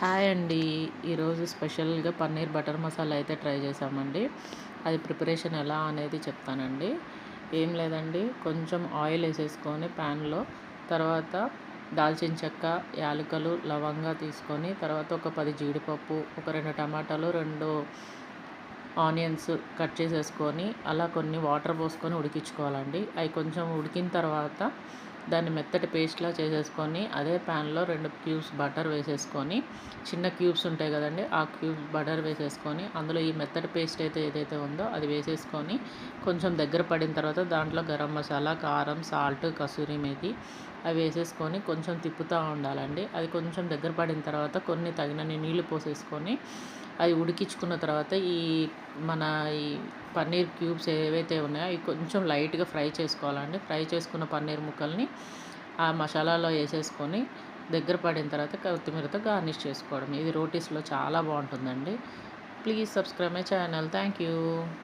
Hi అండి. ఈరోజు స్పెషల్‌గా పన్నీర్ బటర్ మసాలా అయితే ట్రై చేశామండి. అది ప్రిపరేషన్ ఎలా అనేది చెప్తానండి. ఏం లేదండి, కొంచెం ఆయిల్ ఏసేసుకొని ప్యాన్‌లో, తర్వాత దాల్చిన చెక్క, యాలకులు, లవంగా తీసుకొని, తర్వాత ఒక 10 జీడిపప్పు, ఒక 2 టమాటాలు, 2 ఆనియన్స్ కట్ చేసేసుకొని, అలా కొన్ని వాటర్ పోసుకొని ఉడికించుకోవాలండి. అవి కొంచెం ఉడికిన తర్వాత దాన్ని మెత్తటి పేస్ట్‌లా చేసేసుకొని, అదే ప్యాన్‌లో 2 క్యూబ్స్ బటర్ వేసేసుకొని, చిన్న క్యూబ్స్ ఉంటాయి కదండీ! ఆ క్యూబ్స్ బటర్ వేసేసుకొని, అందులో ఈ మెత్తటి పేస్ట్ ఏదైతే ఉందో అది వేసేసుకొని, కొంచెం దగ్గర పడిన తర్వాత దాంట్లో గరం మసాలా, కారం, సాల్ట్, కసూరి మేతి అవి వేసేసుకొని కొంచెం తిప్పుతూ ఉండాలండి. అది కొంచెం దగ్గర పడిన తర్వాత కొన్ని తగినన్ని నీళ్లు పోసేసుకొని, అది ఉడికించుకున్న తర్వాత మన ఈ పన్నీర్ క్యూబ్స్ ఏవైతే ఉన్నాయో అవి కొంచెం లైట్‌గా ఫ్రై చేసుకోవాలండి. ఫ్రై చేసుకున్న పన్నీర్ ముక్కల్ని ఆ మసాలాలో ఏసేసుకొని, దగ్గర పడిన తర్వాత కొత్తిమీరతో గార్నిష్ చేసుకోవడం. ఇది రోటీస్‌లో చాలా బావుంటుందండి. Please subscribe my channel. Thank you.